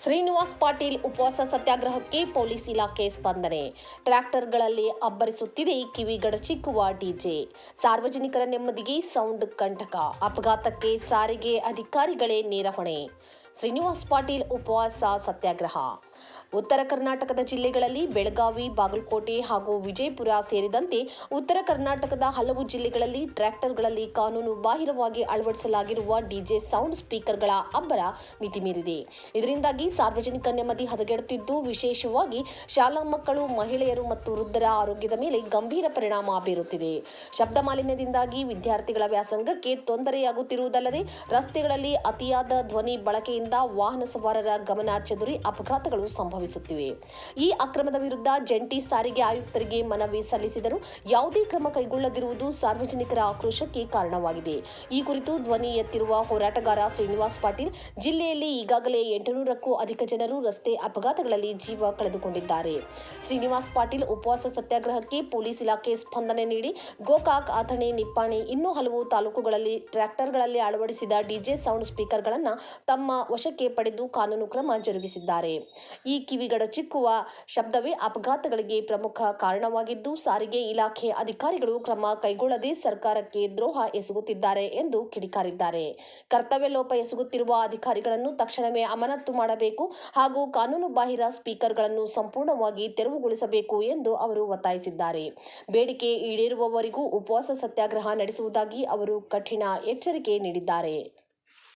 ಶ್ರೀನಿವಾಸ್ ಪಾಟೀಲ್ ಉಪವಾಸ ಸತ್ಯಾಗ್ರಹಕ್ಕೆ ಪೊಲೀಸ್ ಇಲಾಖೆ ಸ್ಪಂದನೆ. ಟ್ರ್ಯಾಕ್ಟರ್ಗಳಲ್ಲಿ ಅಬ್ಬರಿಸುತ್ತಿದೆ ಕಿವಿಗಡಚಿಕ್ಕುವ ಡಿಜೆ. ಸಾರ್ವಜನಿಕರ ನೆಮ್ಮದಿಗೆ ಸೌಂಡ್ ಕಂಟಕ. ಅಪಘಾತಕ್ಕೆ ಸಾರಿಗೆ ಅಧಿಕಾರಿಗಳೇ ನೇರ ಹೊಣೆ. ಶ್ರೀನಿವಾಸ್ ಪಾಟೀಲ್ ಉಪವಾಸ ಸತ್ಯಾಗ್ರಹ. ಉತ್ತರ ಕರ್ನಾಟಕದ ಜಿಲ್ಲೆಗಳಲ್ಲಿ ಬೆಳಗಾವಿ, ಬಾಗಲಕೋಟೆ ಹಾಗೂ ವಿಜಯಪುರ ಸೇರಿದಂತೆ ಉತ್ತರ ಕರ್ನಾಟಕದ ಹಲವು ಜಿಲ್ಲೆಗಳಲ್ಲಿ ಟ್ರ್ಯಾಕ್ಟರ್ಗಳಲ್ಲಿ ಕಾನೂನು ಬಾಹಿರವಾಗಿ ಅಳವಡಿಸಲಾಗಿರುವ ಡಿಜೆ ಸೌಂಡ್ ಸ್ಪೀಕರ್ಗಳ ಅಬ್ಬರ ಮಿತಿಮೀರಿದೆ. ಇದರಿಂದಾಗಿ ಸಾರ್ವಜನಿಕ ನೆಮ್ಮದಿ ಹದಗೆಡುತ್ತಿದ್ದು, ವಿಶೇಷವಾಗಿ ಶಾಲಾ ಮಕ್ಕಳು, ಮಹಿಳೆಯರು ಮತ್ತು ವೃದ್ಧರ ಆರೋಗ್ಯದ ಮೇಲೆ ಗಂಭೀರ ಪರಿಣಾಮ ಬೀರುತ್ತಿದೆ. ಶಬ್ದ ಮಾಲಿನ್ಯದಿಂದಾಗಿ ವಿದ್ಯಾರ್ಥಿಗಳ ವ್ಯಾಸಂಗಕ್ಕೆ ತೊಂದರೆಯಾಗುತ್ತಿರುವುದಲ್ಲದೆ, ರಸ್ತೆಗಳಲ್ಲಿ ಅತಿಯಾದ ಧ್ವನಿ ಬಳಕೆಯಿಂದ ವಾಹನ ಸವಾರರ ಗಮನ ಚದುರಿ ಅಪಘಾತಗಳು ಸಂಭವಿಸುತ್ತಿವೆ. ಈ ಅಕ್ರಮದ ವಿರುದ್ಧ ಜಂಟಿ ಸಾರಿಗೆ ಆಯುಕ್ತರಿಗೆ ಮನವಿ ಸಲ್ಲಿಸಿದರೂ ಯಾವುದೇ ಕ್ರಮ ಕೈಗೊಳ್ಳದಿರುವುದು ಸಾರ್ವಜನಿಕರ ಆಕ್ರೋಶಕ್ಕೆ ಕಾರಣವಾಗಿದೆ. ಈ ಕುರಿತು ಧ್ವನಿ ಎತ್ತಿರುವ ಹೋರಾಟಗಾರ ಶ್ರೀನಿವಾಸ್ ಪಾಟೀಲ್, ಜಿಲ್ಲೆಯಲ್ಲಿ ಈಗಾಗಲೇ 800ಕ್ಕೂ ಅಧಿಕ ಜನರು ರಸ್ತೆ ಅಪಘಾತಗಳಲ್ಲಿ ಜೀವ ಕಳೆದುಕೊಂಡಿದ್ದಾರೆ. ಶ್ರೀನಿವಾಸ್ ಪಾಟೀಲ್ ಉಪವಾಸ ಸತ್ಯಾಗ್ರಹಕ್ಕೆ ಪೊಲೀಸ್ ಇಲಾಖೆ ಸ್ಪಂದನೆ ನೀಡಿ ಗೋಕಾಕ್, ಅಥಣಿ, ನಿಪ್ಪಾಣಿ ಇನ್ನೂ ಹಲವು ತಾಲೂಕುಗಳಲ್ಲಿ ಟ್ರ್ಯಾಕ್ಟರ್ಗಳಲ್ಲಿ ಅಳವಡಿಸಿದ ಡಿಜೆ ಸೌಂಡ್ ಸ್ಪೀಕರ್ಗಳನ್ನು ತಮ್ಮ ವಶಕ್ಕೆ ಪಡೆದು ಕಾನೂನು ಕ್ರಮ ಜರುಗಿಸಿದ್ದಾರೆ. ಈ ಕಿವಿಗಡಚಿಕ್ಕುವ ಶಬ್ದವೇ ಅಪಘಾತಗಳಿಗೆ ಪ್ರಮುಖ ಕಾರಣವಾಗಿದ್ದು, ಸಾರಿಗೆ ಇಲಾಖೆ ಅಧಿಕಾರಿಗಳು ಕ್ರಮ ಕೈಗೊಳ್ಳದೆ ಸರ್ಕಾರಕ್ಕೆ ದ್ರೋಹ ಎಸಗುತ್ತಿದ್ದಾರೆ ಎಂದು ಕಿಡಿಕಾರಿದ್ದಾರೆ. ಕರ್ತವ್ಯ ಲೋಪ ಎಸಗುತ್ತಿರುವ ಅಧಿಕಾರಿಗಳನ್ನು ತಕ್ಷಣವೇ ಅಮಾನತು ಮಾಡಬೇಕು ಹಾಗೂ ಕಾನೂನು ಬಾಹಿರ ಸ್ಪೀಕರ್ಗಳನ್ನು ಸಂಪೂರ್ಣವಾಗಿ ತೆರವುಗೊಳಿಸಬೇಕು ಎಂದು ಅವರು ಒತ್ತಾಯಿಸಿದ್ದಾರೆ. ಬೇಡಿಕೆ ಈಡೇರುವವರೆಗೂ ಉಪವಾಸ ಸತ್ಯಾಗ್ರಹ ನಡೆಸುವುದಾಗಿ ಅವರು ಕಠಿಣ ಎಚ್ಚರಿಕೆ ನೀಡಿದ್ದಾರೆ.